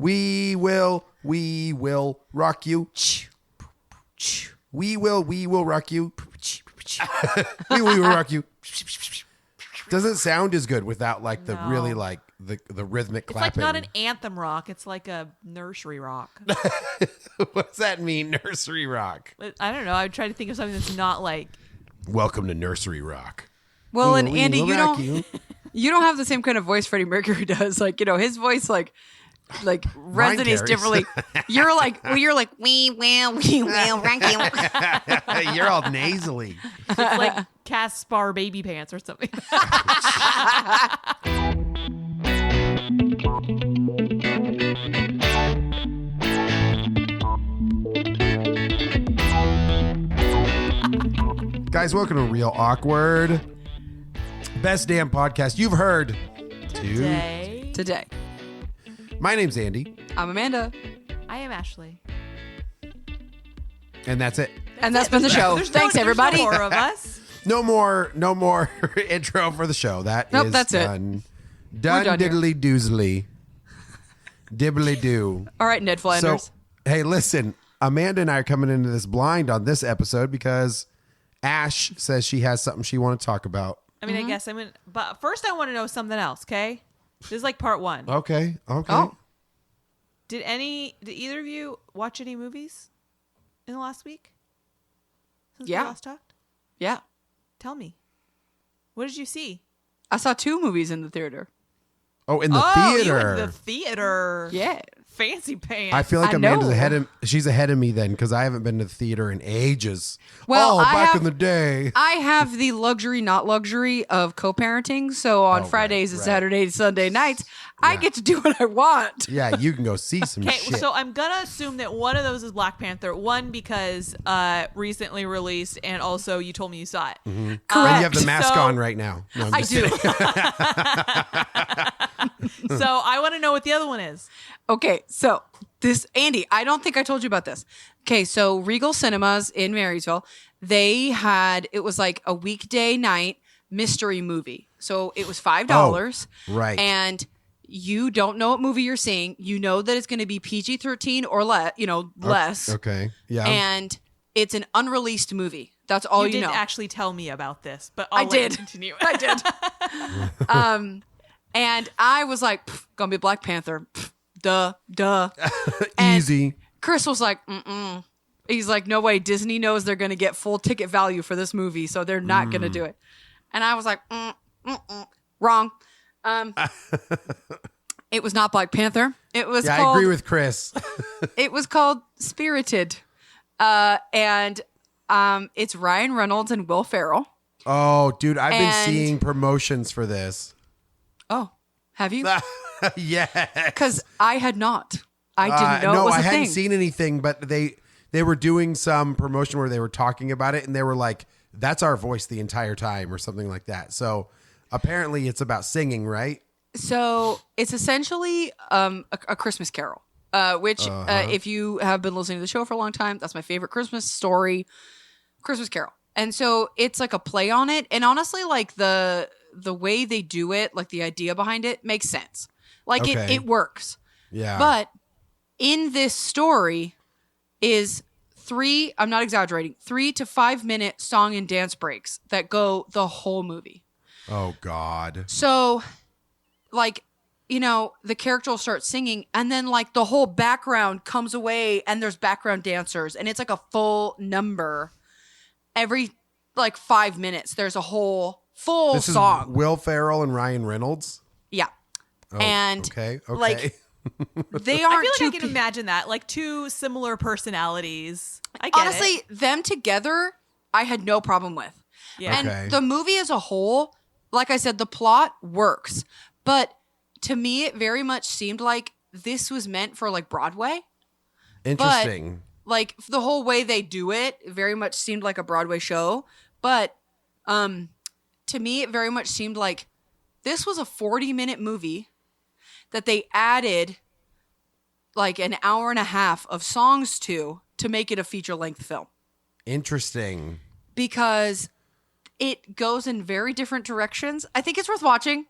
We will rock you. We will rock you. we will rock you. Doesn't sound as good without like the really like the rhythmic clapping. It's like not an anthem rock. It's like a nursery rock. What does that mean, nursery rock? I don't know. I'm trying to think of something that's not like. Welcome to nursery rock. Well, and Andy, you don't have the same kind of voice Freddie Mercury does. Like, his voice like resonates differently. You're like we will rock you. You're all nasally. It's like Caspar Baby Pants or something. Guys, welcome to Real Awkward. Best damn podcast you've heard Today. My name's Andy. I'm Amanda. I am Ashley. And that's it. That's been the show. Thanks, everybody. There's no more of us. No more intro for the show. That's done. It. Done Done diddly doozly. Dibbly doo. All right, Ned Flanders. So, hey, listen, Amanda and I are coming into this blind on this episode because Ash says she has something she wants to talk about. I mean, I guess but first I want to know something else, okay? This is like part one. Okay. Oh. Did either of you watch any movies in the last week? Since we last talked? Yeah. Tell me. What did you see? I saw 2 movies in the theater. Oh, in the theater. You were in the theater. Yeah. Fancy pants. I feel like Amanda's know. she's ahead of me then because I haven't been to the theater in ages. Well, back in the day. I have the luxury, not luxury, of co-parenting. So on Fridays and Saturdays, Sunday nights, I get to do what I want. Yeah, you can go see some Okay, shit. so I'm gonna assume that one of those is Black Panther. One because recently released, and also you told me you saw it. Mm-hmm. Correct. And you have the mask on right now. No, I'm I just do. So I want to know what the other one is. Okay, so Andy, I don't think I told you about this. Okay, so Regal Cinemas in Marysville, it was like a weekday night mystery movie. So it was $5. right. And you don't know what movie you're seeing. You know that it's going to be PG-13 or less. Okay. Yeah. And it's an unreleased movie. That's all you know. You didn't actually tell me about this, but I I'll let you did. continue. I did. And I was like, gonna be Black Panther. Duh. Easy. Chris was like, mm-mm. He's like, no way. Disney knows they're going to get full ticket value for this movie, so they're not going to do it. And I was like, wrong. It was not Black Panther. It was called, I agree with Chris. It was called Spirited. And it's Ryan Reynolds and Will Ferrell. Oh, dude, I've been seeing promotions for this. Oh, have you? Yeah. Because I had not. I didn't know it was a thing. No, I hadn't seen anything, but they were doing some promotion where they were talking about it, and they were like, that's our voice the entire time or something like that. So apparently it's about singing, right? So it's essentially a Christmas Carol, which if you have been listening to the show for a long time, that's my favorite Christmas story, Christmas Carol. And so it's like a play on it. And honestly, like the way they do it, like the idea behind it makes sense. Like it works. Yeah. But in this story is 3 to 5 minute song and dance breaks that go the whole movie. Oh, God. So, like, the character will start singing and then, like, the whole background comes away and there's background dancers and it's like a full number. Every, like, 5 minutes, there's a whole full song. Is Will Ferrell and Ryan Reynolds? Yeah. Oh, and, okay. like, they aren't I feel like I can imagine that. Like, 2 similar personalities. I get honestly, it. them together, I had no problem with. Yeah. And the movie as a whole, like I said, the plot works. But to me, it very much seemed like this was meant for, like, Broadway. Interesting. But, like, the whole way they do it very much seemed like a Broadway show. But to me, it very much seemed like this was a 40-minute movie that they added like an hour and a half of songs to make it a feature-length film. Interesting. Because it goes in very different directions. I think it's worth watching.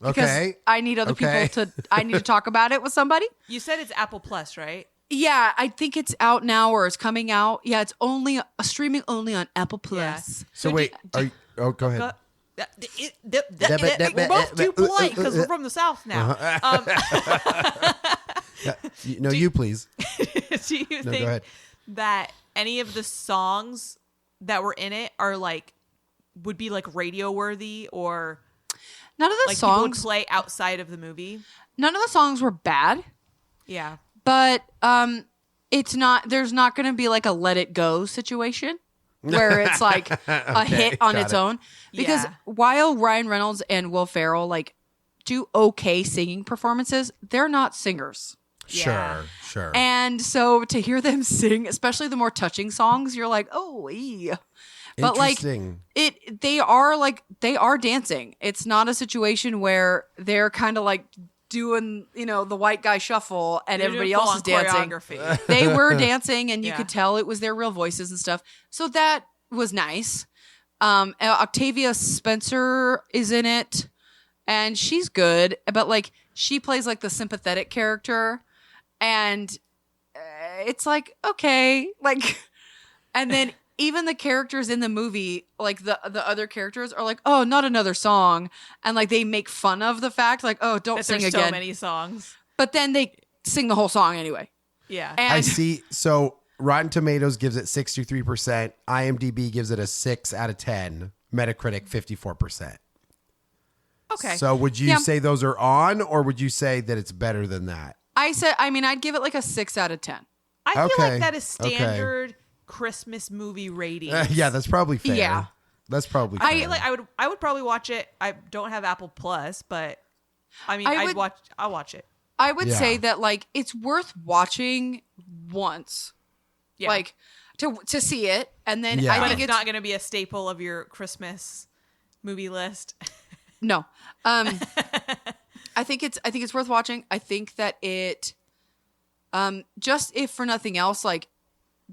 because Okay. I need other Okay. people I need to talk about it with somebody. You said it's Apple Plus, right? Yeah, I think it's out now or it's coming out. Yeah, it's only streaming only on Apple Plus. So wait, go ahead. We're both too polite because we're from the South now. No, you please. Do you No, go think ahead. that any of the songs that were in it are like would be like radio worthy or None of the like people would songs play outside of the movie? none of the songs were bad, Yeah. but it's not there's not going to be like a Let It Go situation where it's like a hit on got its it. own because Yeah. while Ryan Reynolds and Will Ferrell like do okay singing performances, they're not singers. Yeah. Sure. And so to hear them sing, especially the more touching songs, you're like, "Oh, ee." But like Interesting. they are dancing. It's not a situation where they're kind of like doing, the white guy shuffle and They're everybody doing else is full-on dancing. choreography. They were dancing and you Yeah. could tell it was their real voices and stuff. So that was nice. Octavia Spencer is in it and she's good, but like she plays like the sympathetic character and it's like, okay, like, and then even the characters in the movie, like the other characters are like, oh, not another song. And like they make fun of the fact, like, oh, don't That sing there's again. so many songs. But then they sing the whole song anyway. Yeah. And I see. So Rotten Tomatoes gives it 63%. IMDb gives it a 6 out of 10. Metacritic 54%. Okay. So would you Yeah. say those are on, or would you say that it's better than that? I'd give it like a 6 out of 10. I feel Okay. like that is Okay. standard Christmas movie rating. Yeah, that's probably fair. Yeah. That's probably fair. I feel like I would probably watch it. I don't have Apple Plus, but I mean I'll watch it. I would Yeah. say that like it's worth watching once. Yeah. Like to see it. And then Yeah. I But think it's it's not going to be a staple of your Christmas movie list. no. I think it's worth watching. I think that it just if for nothing else, like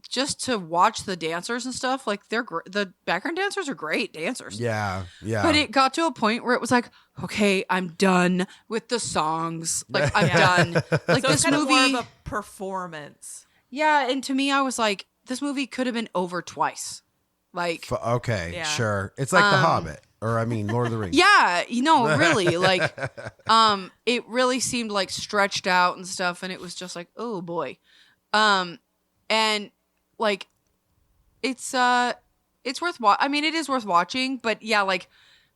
just to watch the dancers and stuff, like the background dancers are great dancers. Yeah. But it got to a point where it was like, okay, I'm done with the songs. Like I'm done. Like So this it's kind movie. of more of a performance. Yeah, and to me, I was like, this movie could have been over twice. Like, Okay, Yeah. sure. It's like The Hobbit, or I mean, Lord of the Rings. yeah, really, like, it really seemed like stretched out and stuff, and it was just like, oh boy, and like, it's worth I mean, it is worth watching, but yeah, like,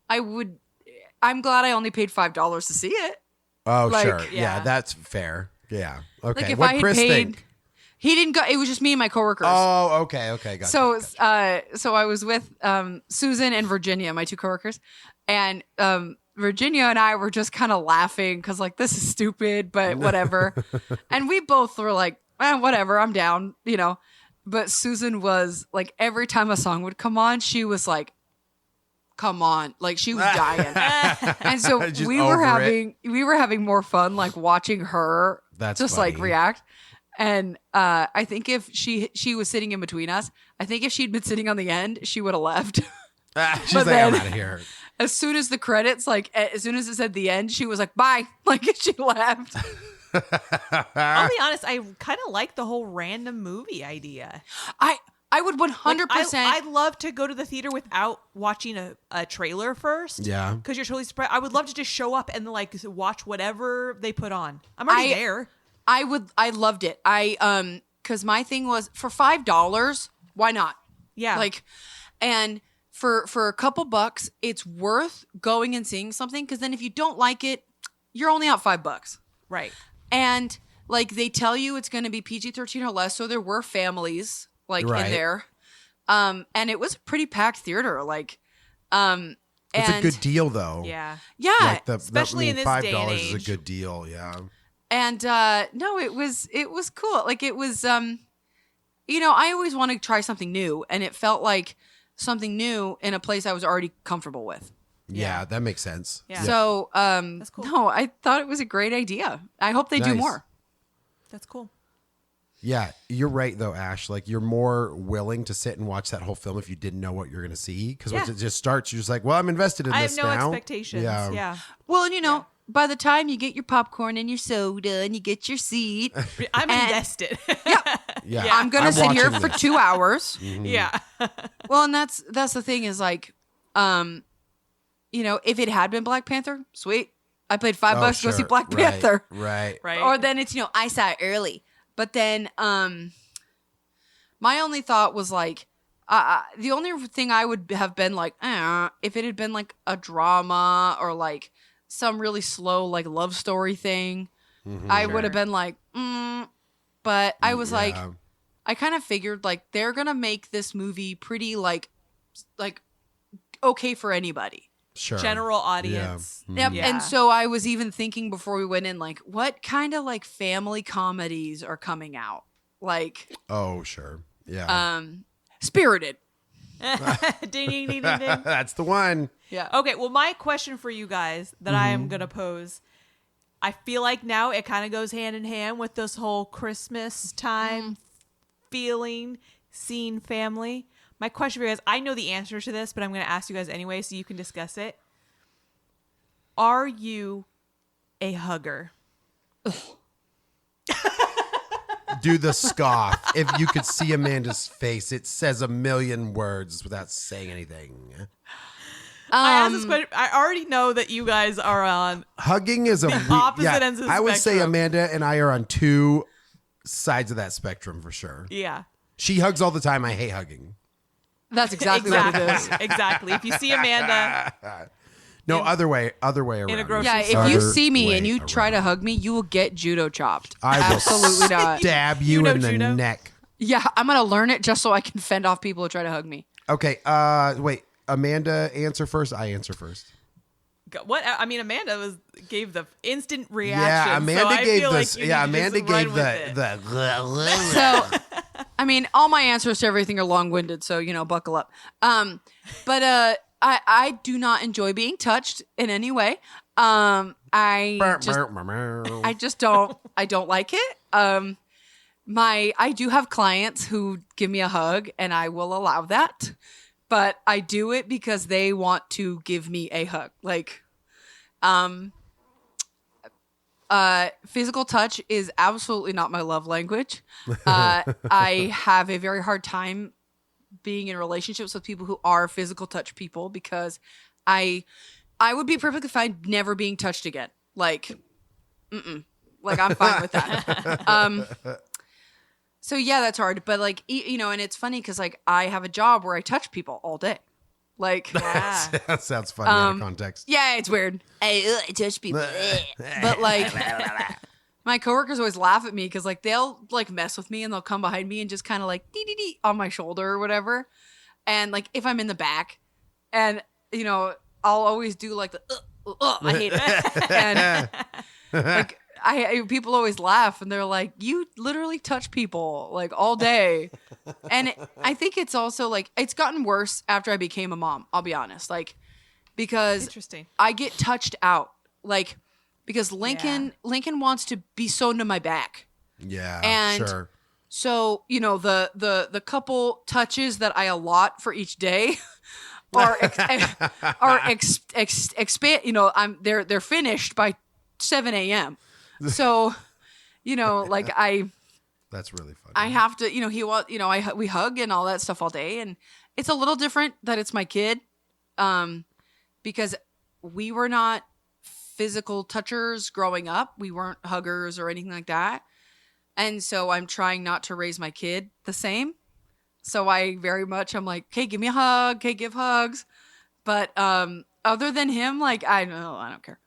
I'm glad I only paid $5 to see it. Oh, Like, sure. Yeah, yeah. that's fair. Yeah. Okay. Like, if What I had Chris paid, think? he didn't go. It was just me and my coworkers. Oh, okay. Got So, it. so I was with Susan and Virginia, my two coworkers, and Virginia and I were just kind of laughing because, like, this is stupid, but whatever. And we both were like, whatever, I'm down, But Susan was like, every time a song would come on, she was like, come on, like she was dying. And so Just we were over it. having more fun, like watching her That's just like funny. react. And I think if she was sitting in between us, I think if she'd been sitting on the end, she would have left. She's but like, then- I'm out of here. As soon as the credits, like as soon as it said the end, she was like, bye. Like she left. I'll be honest, I kind of like the whole random movie idea. I would 100%. I'd love to go to the theater without watching a trailer first. Yeah. Because you're totally surprised. I would love to just show up and like watch whatever they put on. I'm already there. I loved it. Because my thing was for $5, why not? Yeah. Like, and for a couple bucks, it's worth going and seeing something. Because then if you don't like it, you're only out $5. right. And like they tell you it's going to be PG-13 or less, so there were families like Right. in there, and it was a pretty packed theater. Like, It's and a good deal, though. Yeah. yeah, Like Especially in this day and $5 is a age. good deal. Yeah. and no, it was cool. Like it was, I always want to try something new, and it felt like something new in a place I was already comfortable with. Yeah, that makes sense. Yeah. So, That's cool. no, I thought it was a great idea. I hope they do Nice. more. That's cool. Yeah, you're right though, Ash. Like you're more willing to sit and watch that whole film if you didn't know what you're going to see. Because once Yeah. it just starts, you're just like, well, I'm invested in I this have no now. expectations. Yeah. Well, by the time you get your popcorn and your soda and you get your seat, I'm And- invested. Yeah. I'm gonna I'm sit here watching for this. 2 hours. Yeah. Well, and that's the thing is like, if it had been Black Panther, sweet. I paid $5 to go see sure. Black Right, Panther. Right. Right. Or then it's, I saw it early. But then my only thought was like, the only thing I would have been like, if it had been like a drama or like some really slow like love story thing, I would have been like, but I was like, Yeah. I kind of figured like they're gonna make this movie pretty like okay for anybody. Sure. General audience. Yeah. Yep. Yeah. And so I was even thinking before we went in, like, what kind of like family comedies are coming out? Like, Oh, sure. Yeah. Spirited. Ding, ding, ding, ding, ding. That's the one. Yeah. Okay, well, my question for you guys that I am going to pose, I feel like now it kind of goes hand in hand with this whole Christmas time feeling, seeing family. My question for you guys, I know the answer to this, but I'm going to ask you guys anyway so you can discuss it. Are you a hugger? Do the scoff. If you could see Amanda's face, it says a million words without saying anything. I asked this question. I already know that you guys are on. Hugging is a opposite ends of the I would say spectrum. Amanda and I are on two sides of that spectrum for sure. Yeah. She hugs all the time. I hate hugging. That's exactly what it is. Exactly. If you see Amanda, No, other way around. a grocery Yeah, store. if you Other see me way and you try to around. hug me, you will get judo chopped. I will Absolutely not. stab you, You know in the judo? neck. Yeah, I'm gonna learn it just so I can fend off people who try to hug me. Okay. Wait. Amanda, answer first. I answer first. what? I mean, Amanda gave the instant reaction. Yeah, Amanda so I gave feel this. Like you yeah, need to Amanda just run gave with it. the. So, I mean, all my answers to everything are long-winded, so buckle up. But I do not enjoy being touched in any way. I just don't. I don't like it. I do have clients who give me a hug, and I will allow that. But I do it because they want to give me a hug. Like, physical touch is absolutely not my love language. I have a very hard time being in relationships with people who are physical touch people because I would be perfectly fine never being touched again. Like, like I'm fine with that. So yeah, that's hard. But like, and it's funny because like I have a job where I touch people all day. Like, Yeah. That sounds funny out of context. yeah, it's weird. I touch people. But like, my coworkers always laugh at me because like they'll like mess with me and they'll come behind me and just kind of like dee dee dee on my shoulder or whatever. And like if I'm in the back, and I'll always do like the I hate it. And like people always laugh and they're like, you literally touch people like all day. And I think it's also like it's gotten worse after I became a mom. I'll be honest, like because Interesting. I get touched out, like because Lincoln wants to be sewn to my back. Yeah, And- sure. So the couple touches that I allot for each day are expand. They're finished by 7 a.m. So like That's really funny. I have to we hug and all that stuff all day, and it's a little different that it's my kid, because we were not physical touchers growing up. We weren't huggers or anything like that. And so I'm trying not to raise my kid the same. So I'm like, okay, give me a hug. Okay, give hugs. But other than him, like, I don't care.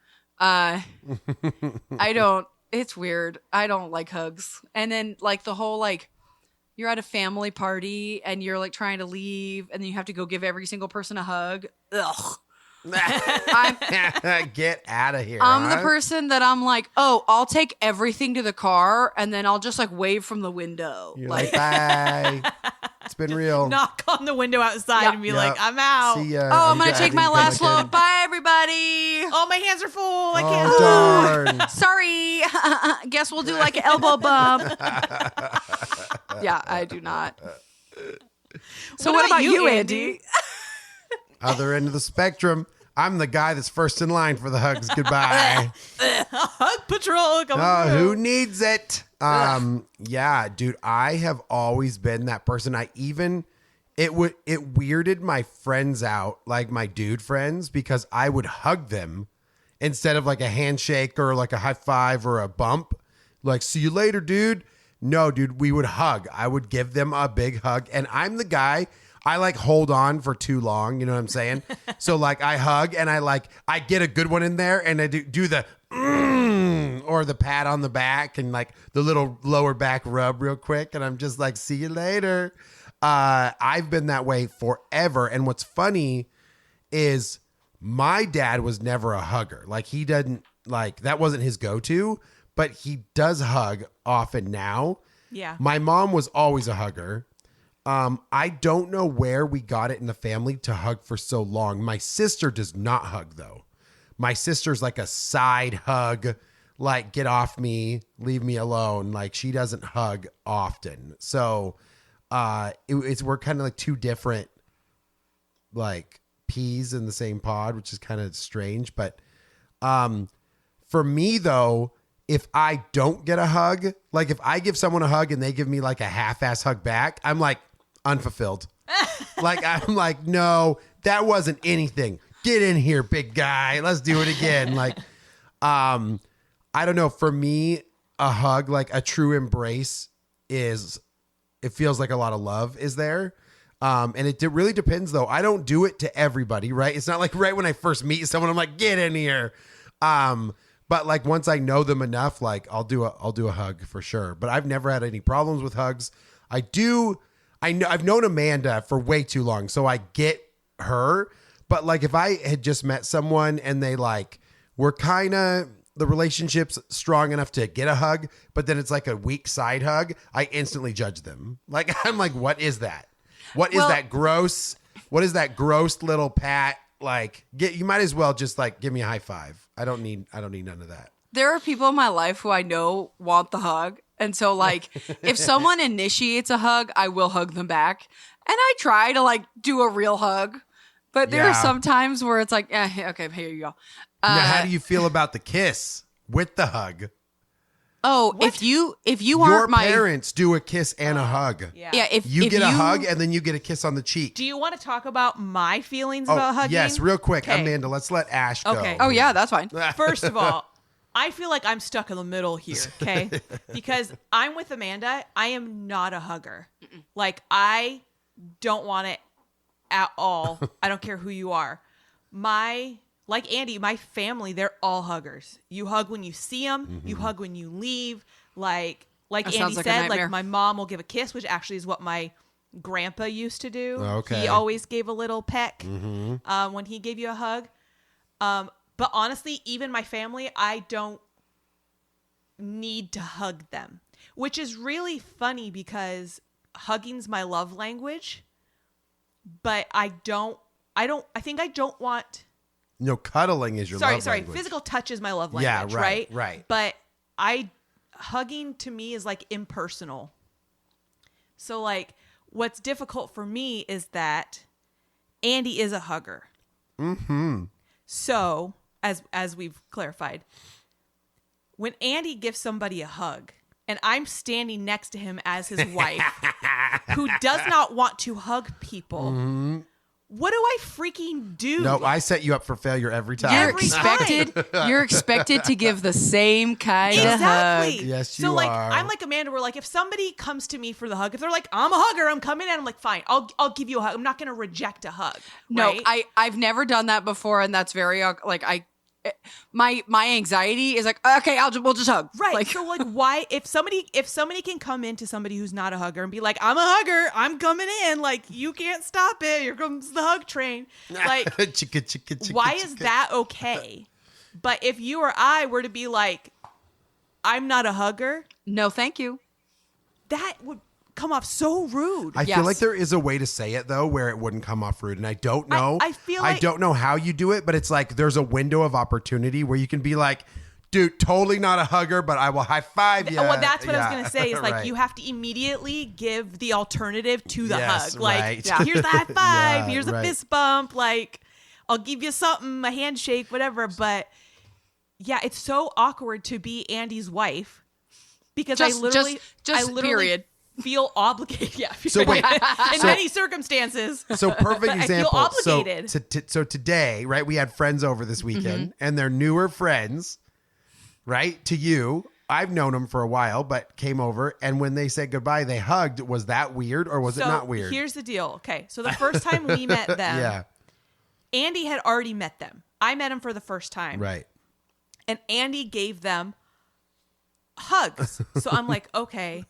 It's weird. I don't like hugs. And then like the whole, like, you're at a family party and you're like trying to leave and then you have to go give every single person a hug. Ugh. Get out of here. I'm the huh? person that I'm like, oh, I'll take everything to the car and then I'll just like wave from the window. You're like, bye. It's been real. Knock on the window outside Yep. and be like, I'm out. See ya. Oh, I'm gonna I take my didn't last come load. Bye, everybody. Oh, my hands are full. I Oh, can't. darn. Sorry. Guess we'll do like an elbow bump. Yeah, I do not. So what about you, Andy? Other end of the spectrum. I'm the guy that's first in line for the hugs goodbye. Hug patrol coming Oh, through. who needs it? Yeah, dude, I have always been that person. It weirded my friends out, like my dude friends, because I would hug them instead of like a handshake or like a high five or a bump. Like, see you later, dude. No, dude, we would hug. I would give them a big hug. And I'm the guy, I like hold on for too long. You know what I'm saying? So like I hug and I get a good one in there and I do the or the pat on the back and like the little lower back rub real quick. And I'm just like, see you later. I've been that way forever. And what's funny is my dad was never a hugger. Like he doesn't like, that wasn't his go-to, but he does hug often now. Yeah. My mom was always a hugger. I don't know where we got it in the family to hug for so long. My sister does not hug though. My sister's like a side hug, like get off me, leave me alone. Like she doesn't hug often. So we're kind of like two different like peas in the same pod, which is kind of strange. But for me though, if I don't get a hug, like if I give someone a hug and they give me like a half-ass hug back, I'm like unfulfilled. Like I'm like, no, that wasn't anything. Get in here, big guy. Let's do it again. Like, I don't know. For me, a hug, like a true embrace it feels like a lot of love is there. And it really depends though. I don't do it to everybody, right? It's not like right when I first meet someone, I'm like, get in here. But like once I know them enough, like I'll do a hug for sure. But I've never had any problems with hugs. I've known Amanda for way too long, so I get her. But like if I had just met someone and they like were kind of the relationship's strong enough to get a hug, but then it's like a weak side hug, I instantly judge them. Like I'm like, what is that? What is that gross? What is that gross little pat? Like you might as well just like give me a high five. I don't need none of that. There are people in my life who I know want the hug. And so like if someone initiates a hug, I will hug them back. And I try to like do a real hug. But there are some times where it's like, okay, here you go. Now, how do you feel about the kiss with the hug? Oh, if you Your aren't my parents do a kiss and a hug. yeah, if You if get a hug and then you get a kiss on the cheek. Do you want to talk about my feelings about hugging? Yes, real quick, Okay. Amanda, let's let Ash go. Okay. Oh yeah, that's fine. First of all, I feel like I'm stuck in the middle here, okay? Because I'm with Amanda. I am not a hugger. Like, I don't want it at all. I don't care who you are. Like Andy, my family, they're all huggers. You hug when you see them. Mm-hmm. You hug when you leave. Like That Andy sounds like a said, nightmare. like my mom will give a kiss, which actually is what my grandpa used to do. Okay. He always gave a little peck when he gave you a hug. But honestly, even my family, I don't need to hug them, which is really funny because hugging's my love language, but I think I don't want. No, cuddling is your love language. Physical touch is my love Yeah, language, right, right? right. But hugging to me is like impersonal. So like what's difficult for me is that Andy is a hugger. Mm-hmm. So as we've clarified, when Andy gives somebody a hug and I'm standing next to him as his wife who does not want to hug people, what do I freaking do? No, I set you up for failure every time. You're expected to give the same kind of Exactly. hug. Yes, so you like are. I'm like Amanda, where like if somebody comes to me for the hug, if they're like, I'm a hugger, I'm coming in, I'm like, fine, I'll give you a hug. I'm not gonna reject a hug. No, right? I've never done that before, and that's very like my anxiety is like, okay, we'll just hug. Right. Like, So like why if somebody can come into somebody who's not a hugger and be like, I'm a hugger, I'm coming in, like you can't stop it. Here comes the hug train. Like Chicka, chicka, chicka, why is chicka. that okay? But if you or I were to be like, I'm not a hugger, no, thank you. that would come off so rude. I Yes. feel like there is a way to say it though where it wouldn't come off rude, and I don't know. I feel I like- don't know how you do it, but it's like there's a window of opportunity where you can be like, dude, totally not a hugger, but I will high five you. Well, that's what I was going to say is like Right. you have to immediately give the alternative to the Yes, hug. Like, right. Yeah. here's the high five, Yeah, here's a right. fist bump, like I'll give you something, a handshake, whatever. But yeah, it's so awkward to be Andy's wife because I literally period. feel obligated. Yeah. So wait, in many circumstances. So perfect I feel example. obligated. So today, right? We had friends over this weekend, Mm-hmm. and they're newer friends, right? To you, I've known them for a while, but came over, and when they said goodbye, they hugged. Was that weird, or was it So not weird? here's the deal. Okay. So the first time we met them, Yeah, Andy had already met them. I met him for the first time. right. And Andy gave them hugs. So I'm like, okay.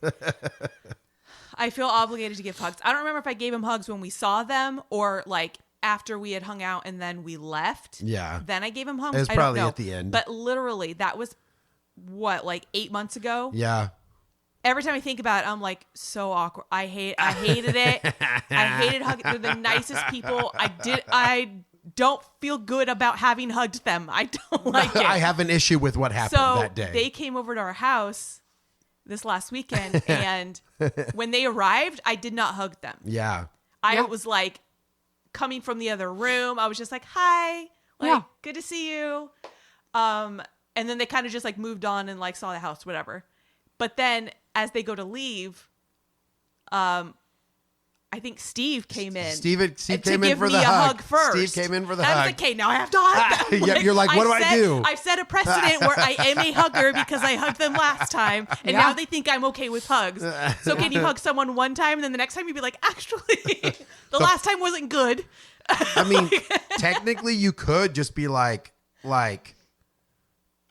I feel obligated to give hugs. I don't remember if I gave him hugs when we saw them or like after we had hung out and then we left. Yeah. Then I gave him hugs. It was I don't probably know. at the end. But literally, that was what, like 8 months ago? Yeah. Every time I think about it, I'm like, so awkward. I hated it. I hated hugging. They're the nicest people. I don't feel good about having hugged them. I don't like it. I have an issue with what happened So that day. they came over to our house this last weekend, and when they arrived, I did not hug them. yeah. I Yeah. was like coming from the other room. I was just like, "Hi, like Yeah. good to see you." And then they kind of just like moved on and like saw the house, whatever. But then as they go to leave, I think Steve came in. Steve to came in give for me the a hug. first. Steve came in for the And I hug. was like, okay, now I have to hug them. Yep, you're like, what do I do? I've set a precedent where I am a hugger because I hugged them last time, and Yeah. now they think I'm okay with hugs. So can you hug someone one time, and then the next time you'd be like, actually, the last time wasn't good. I mean, technically, you could just be like,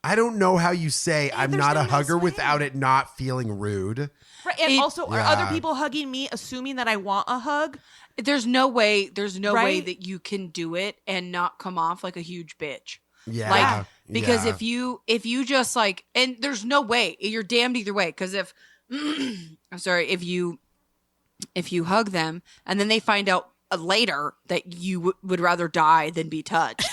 I don't know how you say I'm there's not no a nice hugger way. without it not feeling rude. Right, and It- also, are Yeah. other people hugging me, assuming that I want a hug? There's no way Right? that you can do it and not come off like a huge bitch. Yeah. Like because yeah. if you just like, and there's no way, you're damned either way, because if I'm sorry, if you hug them and then they find out later that you would rather die than be touched,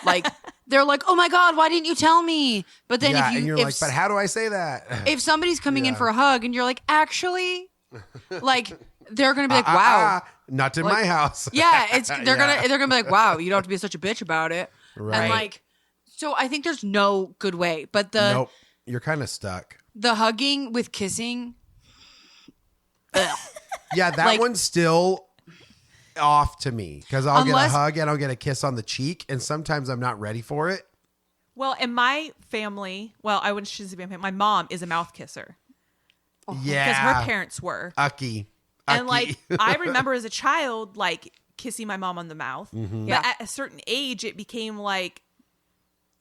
like they're like, oh my god, why didn't you tell me? But then yeah, if you and you're if, like, but how do I say that? if somebody's coming in Yeah. for a hug and you're like, actually, like they're gonna be like, wow. Not in Like, my house. Yeah, it's they're Yeah. gonna be like, wow, you don't have to be such a bitch about it. Right. And like, so I think there's no good way. But the Nope. You're kind of stuck. the hugging with kissing, Yeah, that Like- one's still off to me because I'll get a Unless- hug and I'll get a kiss on the cheek, and sometimes I'm not ready for it. Well, in my family, well, I wouldn't say my mom is a mouth kisser Yeah, because her parents were. Ucky. And like I remember as a child, like kissing my mom on the mouth. Mm-hmm. But Yeah. at a certain age, it became like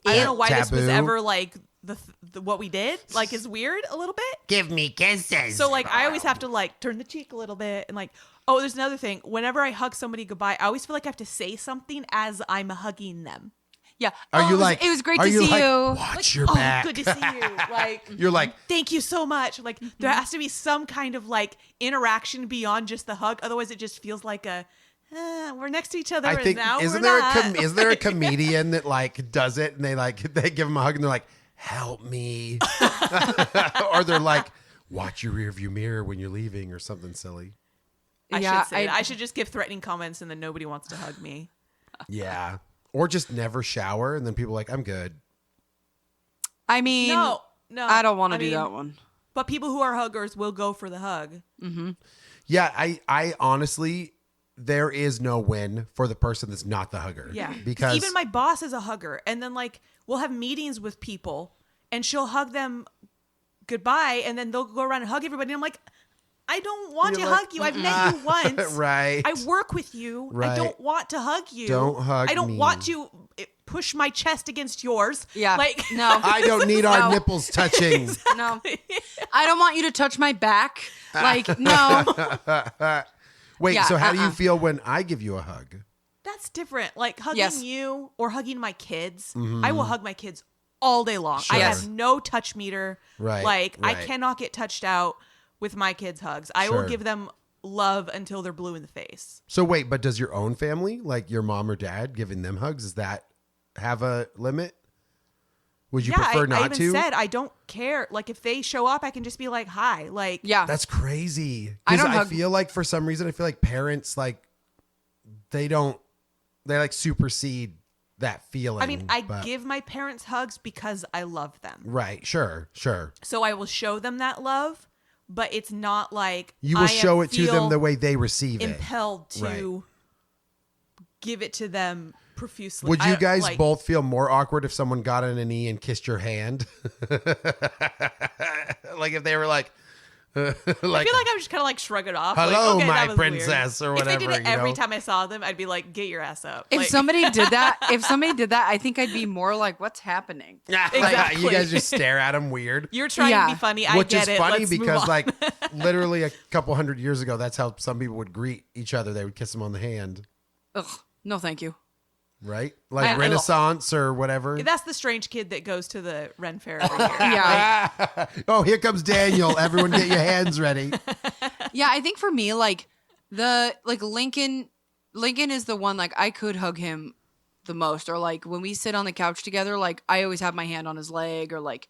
I don't know why this was Taboo. ever like the what we did. Like is weird a little bit. give me kisses. So like I always have to like turn the cheek a little bit and like oh, there's another thing. Whenever I hug somebody goodbye, I always feel like I have to say something as I'm hugging them. yeah. Are you it was, like? it was great are to you see like, you. Watch Like, your oh, back. good to see you. Like You're like, thank you so much. Like there has to be some kind of like interaction beyond just the hug. Otherwise, it just feels like a we're next to each other. I and think now isn't we're there not. isn't there a comedian that like does it and they give him a hug and they're like, help me, or they're like, watch your rearview mirror when you're leaving or something silly. I Yeah, should say that. I should just give threatening comments and then nobody wants to hug me. Yeah, or just never shower and then people are like, I'm good. I mean, No, I don't want to I do mean, that one. But people who are huggers will go for the hug. Yeah, I honestly, there is no win for the person that's not the hugger. Yeah. because even my boss is a hugger. And then like we'll have meetings with people and she'll hug them goodbye and then they'll go around and hug everybody. And I'm like, I don't want You're to like, hug you. I've met you once. right. I work with you. Right. I don't want to hug you. Don't hug I don't me. want to push my chest against yours. Yeah, Like no, I don't need our No. nipples touching. no. I don't want you to touch my back. Like, no. Wait, Yeah, so how do you feel when I give you a hug? That's different. Like hugging Yes. you or hugging my kids. I will hug my kids all day long. I Sure. have no touch meter. Right, Like I right. cannot get touched out with my kids' hugs. I Sure. will give them love until they're blue in the face. So wait, but does your own family, like your mom or dad, giving them hugs, does that have a limit? Would you prefer I not even to? said I don't care. Like if they show up, I can just be like, "Hi." Like Yeah. That's crazy. I Because don't I hug- feel like for some reason, I feel like parents like they like supersede that feeling. I mean, I but- give my parents hugs because I love them. right. Sure. So I will show them that love, but it's not like You will show it to them feel the way they receive it. impelled to Right. give it to them profusely. Would you I- guys like, both feel more awkward if someone got on a knee and kissed your hand? Like if they were like, I feel like I would just kind of like shrug it off. like, Hello, okay, that my was weird. princess, or If they whatever, did it you every know? time I saw them, I'd be like, "Get your ass up." If Like, somebody did that, I think I'd be more like, "What's happening?" Exactly. You guys just stare at them weird. you're trying Yeah. to be funny, I Which get is it. funny Let's move because on. like literally a couple hundred years ago, that's how some people would greet each other. They would kiss them on the hand, Ugh, no, thank you. right? Like I- Renaissance or whatever. that's the strange kid that goes to the Ren Fair every year. Yeah, Oh, here comes Daniel. Everyone get your hands ready. yeah. I think for me, like Lincoln is the one like I could hug him the most, or like when we sit on the couch together, like I always have my hand on his leg, or like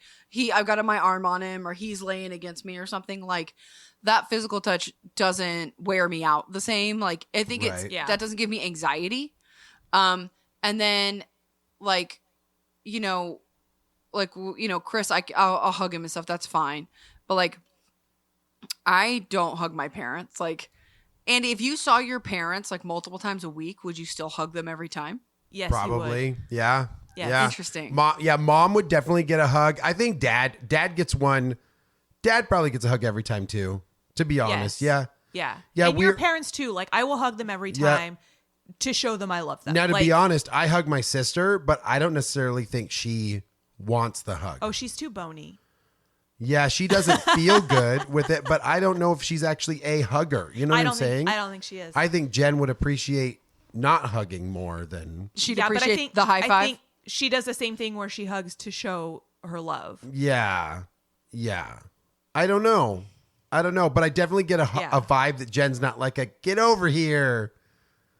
I've got my arm on him, or he's laying against me or something. Like that physical touch doesn't wear me out the same. Like I think Right. Yeah. that doesn't give me anxiety. And then like, Chris, I'll hug him and stuff. That's fine. But like, I don't hug my parents. Like, Andy, if you saw your parents like multiple times a week, would you still hug them every time? Yes, you would. Probably. Yeah. Yeah, Yeah. interesting. Mom would definitely get a hug. I think dad gets one. Dad probably gets a hug every time too, to be honest. Yes. Yeah. Yeah. Yeah, And your we're- parents too. Like I will hug them every Yeah. time to show them I love them. Now, to like, be honest, I hug my sister, but I don't necessarily think she wants the hug. oh, she's too bony. Yeah, she doesn't feel good with it, but I don't know if she's actually a hugger. You know what I'm saying? I don't think she is. I think Jen would appreciate not hugging more than. She'd yeah, but I appreciate think the high I five. think she does the same thing where she hugs to show her love. Yeah. Yeah. I don't know. But I definitely get a Yeah. vibe that Jen's not like a get over here.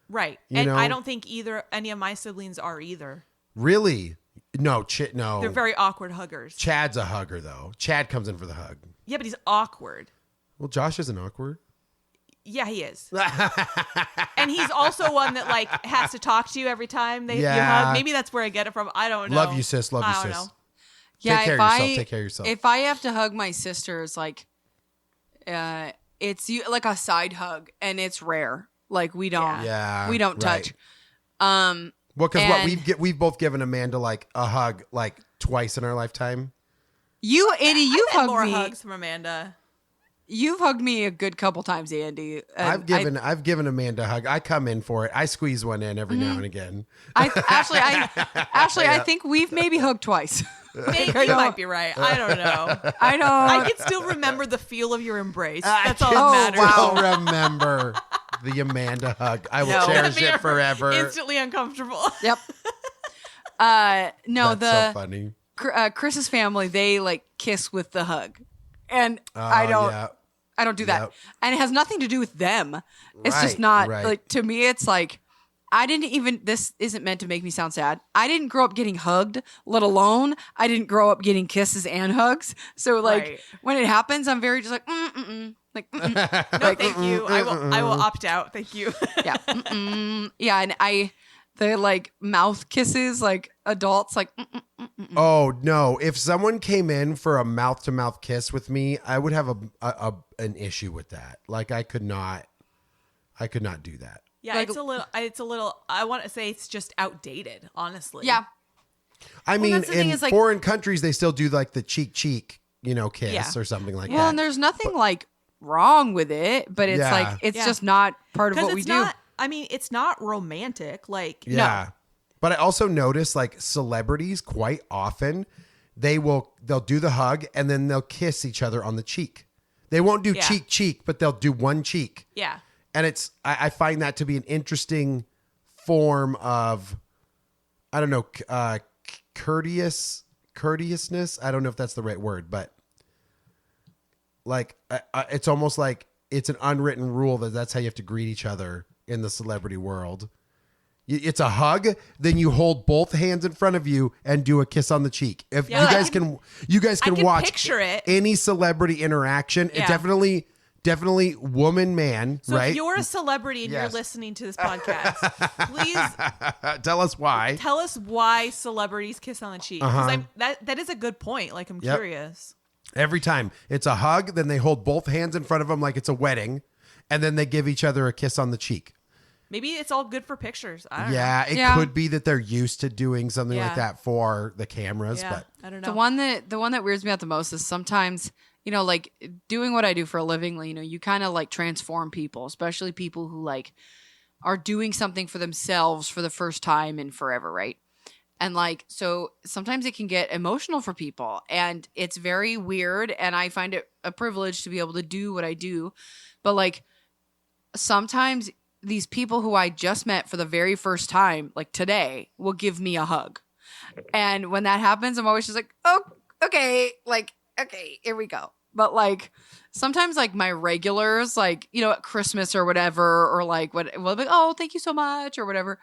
Right. You And know? I don't think any of my siblings are either. Really? No, no. They're very awkward huggers. Chad's a hugger, though. Chad comes in for the hug. Yeah, but he's awkward. Well, Josh isn't awkward. Yeah, he is. And he's also one that like has to talk to you every time you Yeah. hug. Maybe that's where I get it from. I don't know. Love you, sis. Love you, I don't sis. know. Yeah, Take care of yourself. Take care of yourself. If I have to hug my sisters, like, it's like a side hug, and it's rare. Like we don't, Yeah, we don't right. touch. Well, because And- we've both given Amanda like a hug like twice in our lifetime. You, Andy, you've I've had hugged more me. hugs from Amanda. You've hugged me a good couple times, Andy. And I've given Amanda a hug. I come in for it. I squeeze one in every Mm-hmm. now and again. I think we've maybe hugged twice. Maybe you might be right. I don't know. I don't. I can still remember the feel of your embrace. That's all Oh, that matters. wow. I'll remember the Amanda hug. I will No. cherish it forever. Instantly uncomfortable. Yep. No, That's so funny. Chris's family, they like kiss with the hug, and Oh, I don't. yeah. I don't do that. Yep. And it has nothing to do with them. It's Right, just not right. like, to me, it's like, this isn't meant to make me sound sad. I didn't grow up getting hugged, let alone I didn't grow up getting kisses and hugs. So like Right. when it happens, I'm very just like, like, No, thank you. I will opt out. Thank you. yeah. Yeah. And the like mouth kisses, like adults, like, Oh no! If someone came in for a mouth-to-mouth kiss with me, I would have an issue with that. Like I could not do that. Yeah, Like- it's a little. I want to say it's just outdated. Honestly. yeah. I mean, that's the thing in is, like- foreign countries, they still do like the cheek, kiss Yeah. or something like Well, that. and there's nothing like wrong with it, but it's Yeah. like, it's Yeah. just not part of Because what we it's do. not. I mean, it's not romantic. Like Yeah. But I also notice like celebrities quite often they'll do the hug and then they'll kiss each other on the cheek. They won't do Yeah. cheek, but they'll do one cheek. Yeah. And I find that to be an interesting form of, I don't know, courteousness. I don't know if that's the right word, but like it's almost like it's an unwritten rule that that's how you have to greet each other in the celebrity world. It's a hug, then you hold both hands in front of you and do a kiss on the cheek. If Yeah, you guys can can watch picture it. any celebrity interaction. Yeah. It definitely woman man, So right? if you're a celebrity and Yes. you're listening to this podcast, please Tell us why. tell us why celebrities kiss on the cheek. Because that is a good point. Like, I'm Yep. curious. Every time it's a hug, then they hold both hands in front of them like it's a wedding, and then they give each other a kiss on the cheek. Maybe it's all good for pictures. I don't know. Yeah, it Yeah. could be that they're used to doing something Yeah. like that for the cameras, Yeah, but I don't know. The one that weirds me out the most is sometimes, like doing what I do for a living, you kind of like transform people, especially people who like are doing something for themselves for the first time in forever, right? And like, so sometimes it can get emotional for people and it's very weird. And I find it a privilege to be able to do what I do. But like, sometimes these people who I just met for the very first time, like today, will give me a hug. And when that happens, I'm always just like, oh, okay, here we go. But like sometimes like my regulars, like, at Christmas or whatever, or like what well, like, oh, thank you so much or whatever.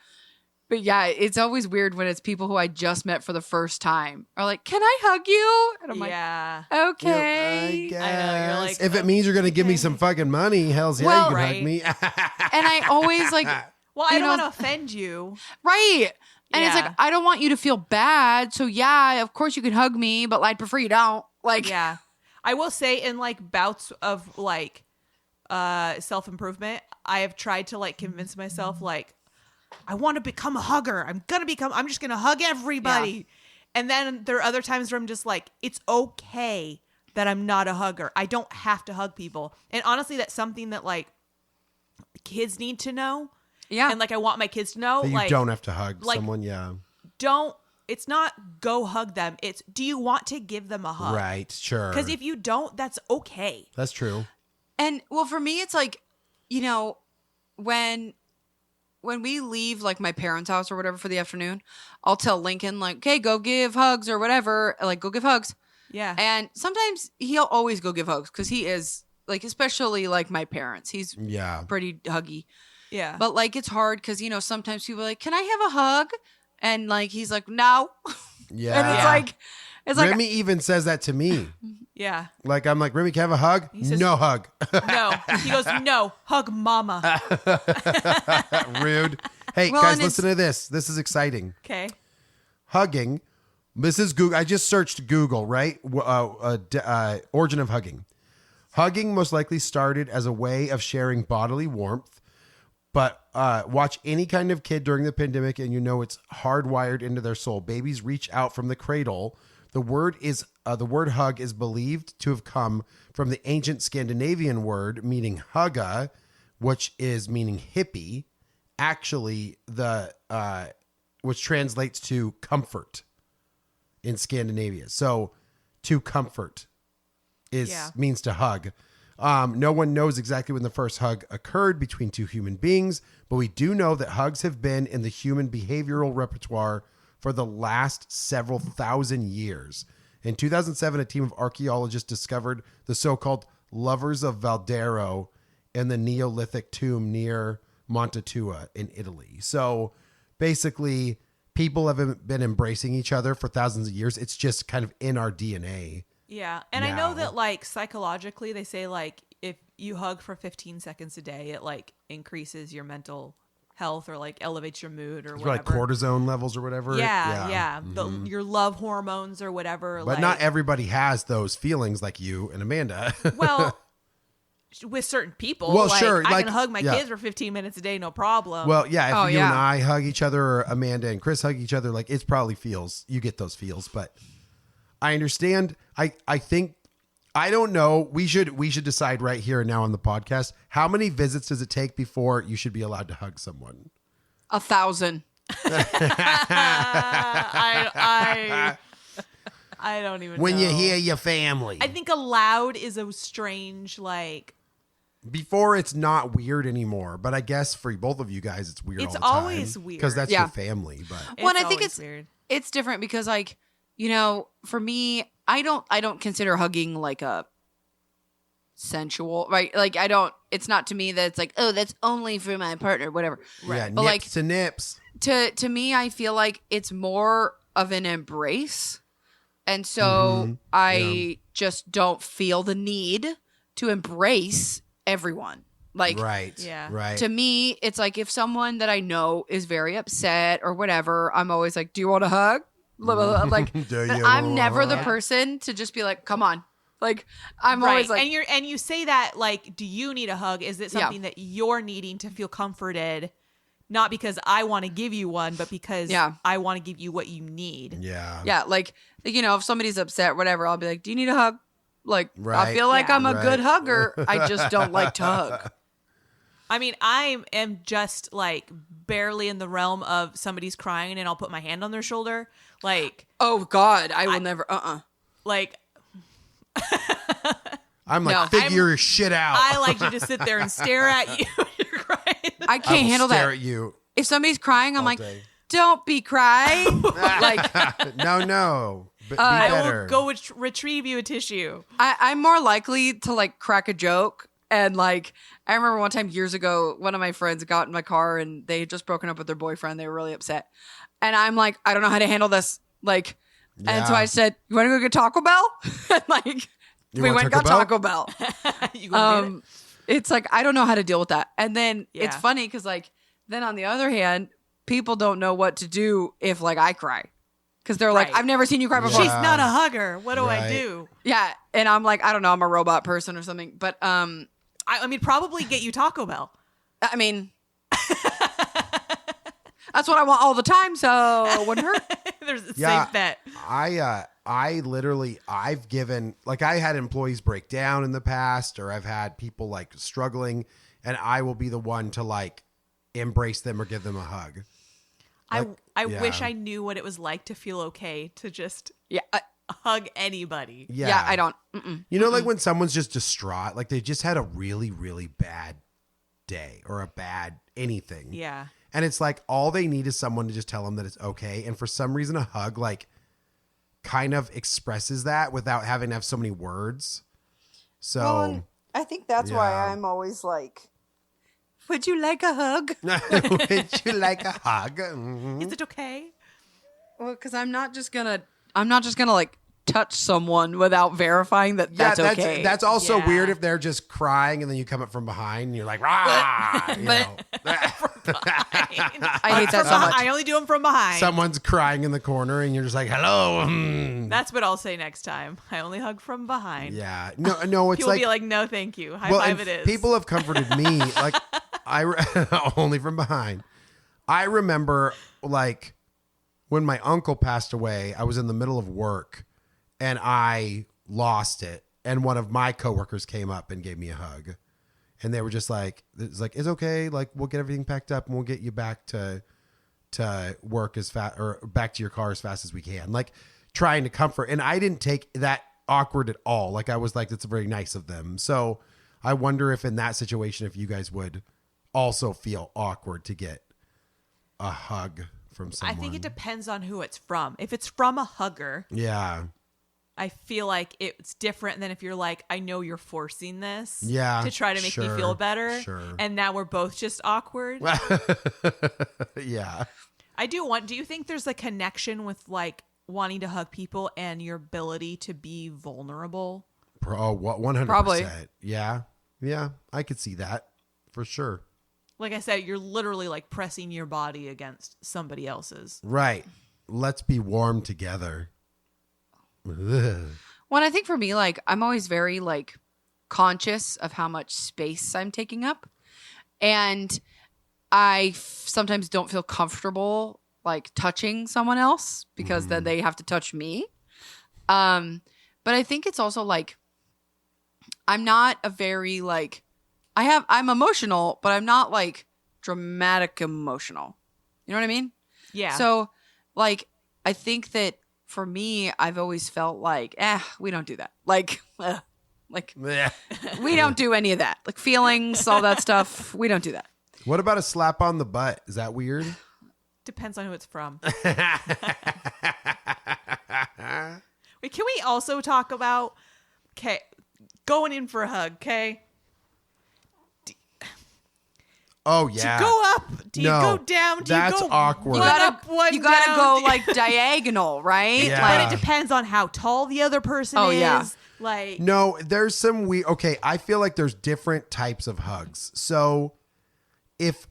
But yeah, it's always weird when it's people who I just met for the first time are like, can I hug you? And I'm yeah. like, okay. I guess. know, you're like, if it means you're going to give me some fucking money, hell's yeah, Well, you can right. hug me. And I always like, Well, I You don't know- want to offend you. right. And it's Yeah. like, I don't want you to feel bad. So yeah, of course you can hug me, but I'd prefer you don't. Like, Yeah. I will say in like bouts of like self-improvement, I have tried to like convince myself like I want to become a hugger. I'm just going to hug everybody. Yeah. And then there are other times where I'm just like, it's okay that I'm not a hugger. I don't have to hug people. And honestly, that's something that like kids need to know. yeah. And like I want my kids to know That you like don't have to hug like- someone, yeah. don't it's not go hug them. It's do you want to give them a hug? Right, sure. Because if you don't, that's okay. That's true. And well, for me, it's like, when we leave like my parents' house or whatever for the afternoon, I'll tell Lincoln like, okay, go give hugs or whatever. Like, go give hugs. Yeah. And sometimes he'll always go give hugs because he is like, especially like my parents, he's Yeah. pretty huggy. Yeah. But like, it's hard because, sometimes people are like, can I have a hug? And like, he's like, no. Yeah. And it's like, Remy even says that to me. yeah. Like, I'm like, Remy, can I have a hug? says- No hug. No. He goes, no, hug mama. Rude. Hey, Well, guys, and listen to this. This is exciting. Okay. Hugging. This is Google. I just searched Google, right? Origin of hugging. Hugging most likely started as a way of sharing bodily warmth, but watch any kind of kid during the pandemic and it's hardwired into their soul. Babies reach out from the cradle. The word hug is believed to have come from the ancient Scandinavian word meaning hugga, which is meaning hippie. Actually, which translates to comfort in Scandinavia. So, to comfort means to hug. No one knows exactly when the first hug occurred between two human beings, but we do know that hugs have been in the human behavioral repertoire for the last several thousand years. In 2007, a team of archaeologists discovered the so-called Lovers of Valdero in the Neolithic tomb near Monte Tua in Italy. So basically, people have been embracing each other for thousands of years. It's just kind of in our DNA. Yeah. And I know Now. that like psychologically they say like if you hug for 15 seconds a day, it like increases your mental health or like elevates your mood or It's whatever. like cortisone levels or whatever. Yeah. Your love hormones or whatever. But not everybody has those feelings like you and Amanda. Well, with certain people. Well, like, sure, I like- can hug my yeah. kids for 15 minutes a day, no problem. Well, yeah, if Oh, you yeah. and I hug each other or Amanda and Chris hug each other, like it's probably you get those feels, but I understand. I think, I don't know. We should decide right here and now on the podcast, how many visits does it take before you should be allowed to hug someone? 1,000. I don't even When know. you hear your family. I think allowed is a strange, like, Before it's not weird anymore, but I guess for both of you guys, it's weird. It's all the time always weird. because that's Yeah. your family. But Well, and I think always it's weird. it's different because like, for me, I don't consider hugging like consensual, right? Like it's not to me that it's like, oh, that's only for my partner, whatever. Yeah, But nips like to nips. to me, I feel like it's more of an embrace. And so I just don't feel the need to embrace everyone. Like, Right. Yeah. Right. to me, it's like if someone that I know is very upset or whatever, I'm always like, do you want a hug? Like, Do but you I'm want never a the hug? person to just be like, come on. Like, I'm Right. always like, And you say that like, do you need a hug? Is it Yeah. something that you're needing to feel comforted? Not because I want to give you one, but because Yeah. I want to give you what you need. Yeah. yeah, like, if somebody's upset, whatever, I'll be like, do you need a hug? Like, I Right. feel like Yeah. I'm a good Right. hugger. I just don't like to hug. I mean, I am just like barely in the realm of somebody's crying and I'll put my hand on their shoulder. Like, Oh, God, I will never, like I'm like, No. figure your shit out. I like to just sit there and stare at you when you're crying. I I can't will handle stare that. at you. If somebody's crying, I'm all like, day. don't be crying. Like, No. Be I better. will go retrieve you a tissue. I'm more likely to like crack a joke. And like, I remember one time years ago, one of my friends got in my car and they had just broken up with their boyfriend. They were really upset. And I'm like, I don't know how to handle this. Like, and so Yeah. I said, you want to go get Taco Bell? And like, You we want went and got Taco Taco Bell. You gonna get it? It's like, I don't know how to deal with that. And then it's Yeah. funny because like, then on the other hand, people don't know what to do if like I cry. Because they're like, Right. I've never seen you cry before. She's not a hugger. What do I Right. do? Yeah. And I'm like, I don't know, I'm a robot person or something. But I mean, probably get you Taco Bell. I mean, that's what I want all the time, so it wouldn't hurt. There's a Yeah. safe bet. I literally, I've given, like, I had employees break down in the past, or I've had people like struggling, and I will be the one to like embrace them or give them a hug. Like, I yeah. wish I knew what it was like to feel okay to just Yeah. hug anybody. Yeah, I don't. Mm-mm. You know, like when someone's just distraught, like they just had a really, really bad day or a bad anything. Yeah. And it's like all they need is someone to just tell them that it's okay. And for some reason, a hug like kind of expresses that without having to have so many words. So I think that's why I'm always like, would you like a hug? would you like a hug? Mhm. Is it okay? Well, because I'm not just gonna like touch someone without verifying that that's okay. That's also Yeah. weird if they're just crying and then you come up from behind and you're like, rah! You know. I hate that so much. I only do them from behind. Someone's crying in the corner and you're just like, hello. That's what I'll say next time. I only hug from behind. Yeah. No, it's People like, be like, no, thank you. High well, five and it is. people have comforted me. Like, only from behind. I remember, like, when my uncle passed away, I was in the middle of work and I lost it. And one of my coworkers came up and gave me a hug. And they were just like, it's okay. Like, we'll get everything packed up and we'll get you back to work as fast or back to your car as fast as we can. Like, trying to comfort. And I didn't take that awkward at all. Like, I was like, that's very nice of them. So I wonder if in that situation, if you guys would also feel awkward to get a hug from I someone. think it depends on who it's from. If it's from a hugger, Yeah. I feel like it's different than if you're like, I know you're forcing this Yeah, to try to make me sure, feel better. sure. And now we're both just awkward. Yeah. Do you think there's a connection with like wanting to hug people and your ability to be vulnerable? Oh, 100%. Probably. Yeah. Yeah. I could see that for sure. Like I said, you're literally like pressing your body against somebody else's. Right. Let's be warm together. Ugh. Well, I think for me, like, I'm always very like conscious of how much space I'm taking up, and I sometimes don't feel comfortable like touching someone else because then they have to touch me. But I think it's also like I'm not a very like I'm emotional, but I'm not like dramatic emotional. You know what I mean? Yeah. So, like, I think that for me, I've always felt like, we don't do that. Like, Yeah. we don't do any of that. Like feelings, all that stuff. We don't do that. What about a slap on the butt? Is that weird? Depends on who it's from. Wait, can we also talk about going in for a hug, okay? Oh Do yeah. you go up? Do you No, go down? Do that's you go awkward. You one gotta, up, one you gotta down? go like diagonal, right? Yeah. But Like, it depends on how tall the other person Oh, is. yeah. Like, No, there's some okay, I feel like there's different types of hugs. So if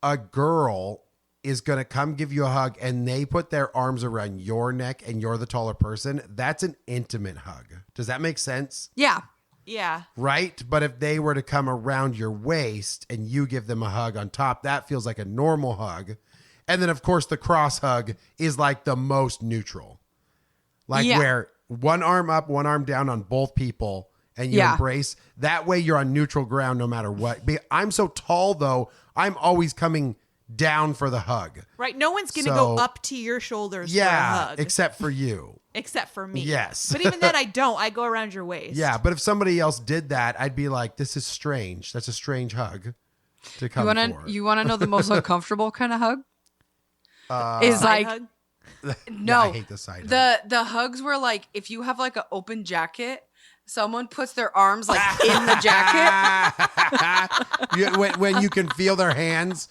a girl is going to come give you a hug and they put their arms around your neck and you're the taller person, that's an intimate hug. Does that make sense? yeah. yeah. Right? But if they were to come around your waist and you give them a hug on top, that feels like a normal hug. And then of course the cross hug is like the most neutral. Like Yeah. where one arm up, one arm down on both people and you Yeah. embrace. That way you're on neutral ground no matter what. I'm so tall though, I'm always coming down for the hug. Right. No one's going to So- go up to your shoulders for a Yeah, hug. except for you. Except for me. Yes. But even then, I don't. I go around your waist. Yeah, but if somebody else did that, I'd be like, this is strange. That's a strange hug to come for. You wanna know the most uncomfortable kind of hug? Is Side like hug? no, I hate the side hug. the hugs where like if you have like an open jacket, someone puts their arms like in the jacket. when you can feel their hands.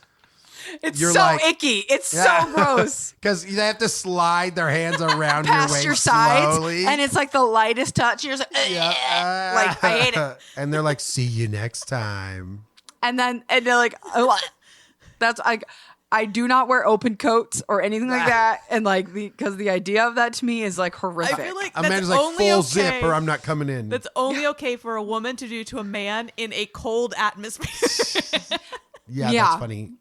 It's You're so like- icky. It's Yeah. so gross. Because they have to slide their hands around Past your waist your sides, slowly. and it's like the lightest touch. You're just like, Yeah. like I hate it. And they're like, see you next time. And they're like, "Ugh." That's I do not wear open coats or anything like that, and like because the idea of that to me is like I horrific. feel like A that's man's like, only full okay. zip or I'm not coming in. That's only okay for a woman to do to a man in a cold atmosphere. yeah, Yeah. that's funny.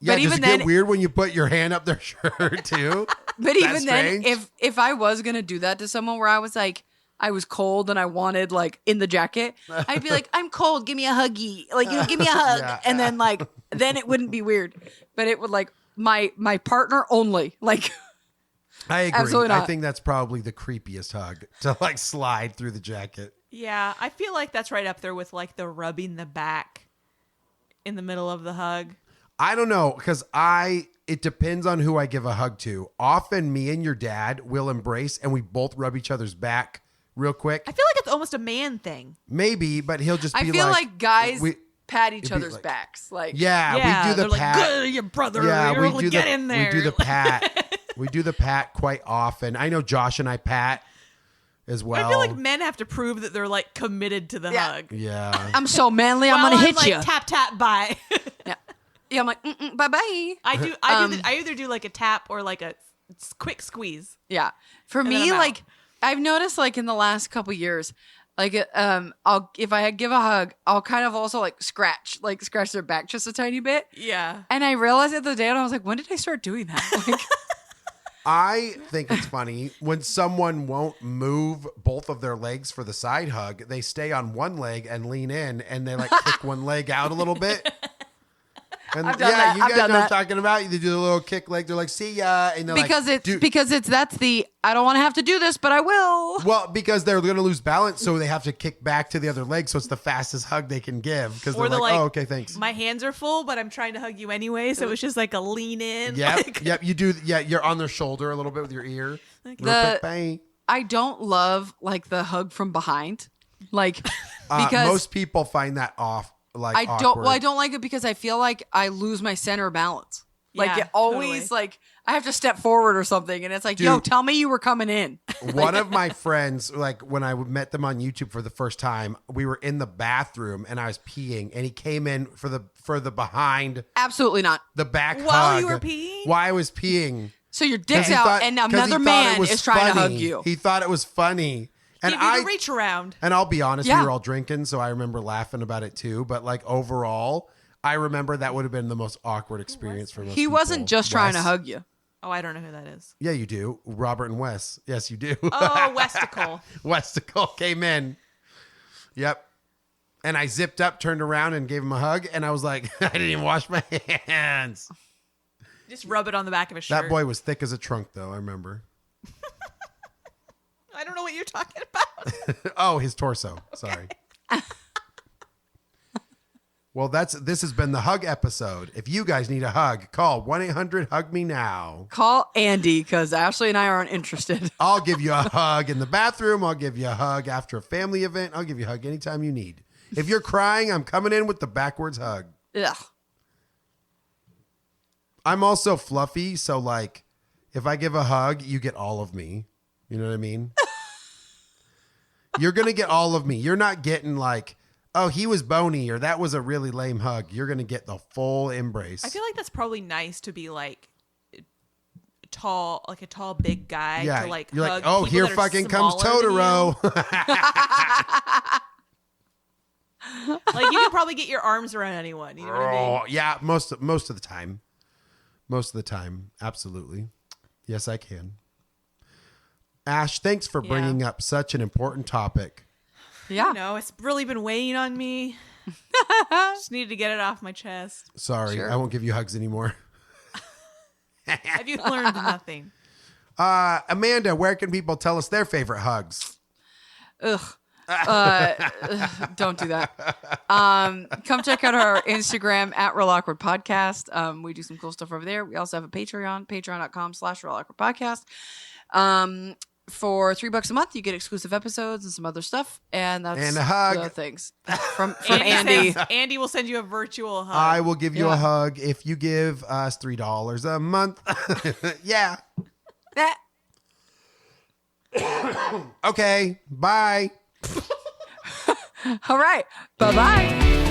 Yeah, But does even it get then- weird when you put your hand up their shirt too? But That's even then, strange. if I was gonna do that to someone where I was like, I was cold and I wanted like in the jacket, I'd be like, I'm cold, give me a huggy, like give me a hug, Yeah. and then like then it wouldn't be weird, but it would like my partner only, like I agree. Absolutely I not. think that's probably the creepiest hug to like slide through the jacket. Yeah, I feel like that's right up there with like the rubbing the back in the middle of the hug. I don't know because it depends on who I give a hug to. Often me and your dad will embrace and we both rub each other's back real quick. I feel like it's almost a man thing. Maybe, but he'll just I be feel like guys we- pat each it'd be other's like- backs, like yeah, Yeah, we do they're the like, pat. "Good, your brother. Yeah, You're we able do to get in there. We do the pat. We do the pat quite often. I know Josh and I pat as well. I feel like men have to prove that they're like committed to the Yeah. hug. yeah. I'm so manly, I'm While gonna hit like, you. Tap tap bye. Yeah, I'm like bye bye. I either do like a tap or like a quick squeeze. Yeah. For then me, I'm out. like I've noticed like in the last couple years, like I'll if I give a hug, I'll kind of also like scratch their back just a tiny bit. Yeah. And I realized at the day and I was like, when did I start doing that? Like I think it's funny when someone won't move both of their legs for the side hug. They stay on one leg and lean in, and they like kick one leg out a little bit. And I've done yeah, that. you I've guys done know what I'm that. talking about. They do the little kick leg. They're like, "See ya," and they're because like, it's "Dude." because it's that's the I don't want to have to do this, but I will. Well, because they're going to lose balance, so they have to kick back to the other leg, so it's the fastest hug they can give. Because they're Or they're like, like, "Oh, okay, thanks." My hands are full, but I'm trying to hug you anyway, so it's just like a lean in. Yep, like- yep. You do. Yeah, you're on their shoulder a little bit with your ear. Little The- quick bang. I don't love like the hug from behind. Like because most people find that off. Like I don't awkward. well, I don't like it because I feel like I lose my center of balance. Like Yeah, it always totally. like I have to step forward or something and it's like, yo, Dude. tell me you were coming in. One of my friends, like when I met them on YouTube for the first time, we were in the bathroom and I was peeing, and he came in for the behind Absolutely not. the back While hug you were peeing? While I was peeing. So your 'Cause dick's he out thought- and 'cause he another thought man it was is trying to hug funny. you. He thought it was funny, and Give you I the reach around. and I'll be honest, Yeah. we were all drinking, so I remember laughing about it too. But like overall, I remember that would have been the most awkward experience for most He people. wasn't just trying to Wes. hug you. Oh, I don't know who that is. Yeah, you do. Robert and Wes. Yes, you do. Oh, Westicle. Westicle came in. Yep. And I zipped up, turned around, and gave him a hug. And I was like, I didn't even wash my hands. Just rub it on the back of his shirt. That boy was thick as a trunk, though. I remember. I don't know what you're talking about. Oh, his torso. Sorry. Well, this has been the hug episode. If you guys need a hug, call 1-800-HUG-ME-NOW. Call Andy because Ashley and I aren't interested. I'll give you a hug in the bathroom. I'll give you a hug after a family event. I'll give you a hug anytime you need. If you're crying, I'm coming in with the backwards hug. Ugh. I'm also fluffy, so like if I give a hug, you get all of me. You know what I mean? You're going to get all of me. You're not getting like, oh, he was bony or that was a really lame hug. You're going to get the full embrace. I feel like that's probably nice to be like tall, like a tall, big guy. Yeah, to like you're hug like, oh, people here that are fucking comes smaller than Totoro. you. Like you can probably get your arms around anyone. You know what I mean? Oh, yeah, most of the time. Most of the time, absolutely. Yes, I can. Ash, thanks for bringing up such an important topic. Yeah. You know, it's really been weighing on me. Just needed to get it off my chest. Sorry, Sure. I won't give you hugs anymore. Have you learned nothing? Amanda, where can people tell us their favorite hugs? Ugh. Don't do that. Come check out our Instagram at Real Awkward Podcast. We do some cool stuff over there. We also have a Patreon, patreon.com/Real Awkward Podcast. For $3 a month, you get exclusive episodes and some other stuff. And that's And a hug. the things from Andy. Andy will send you a virtual hug. I will give you Yeah. a hug if you give us $3 a month. Yeah. Eh. Okay. Bye. All right. Bye-bye.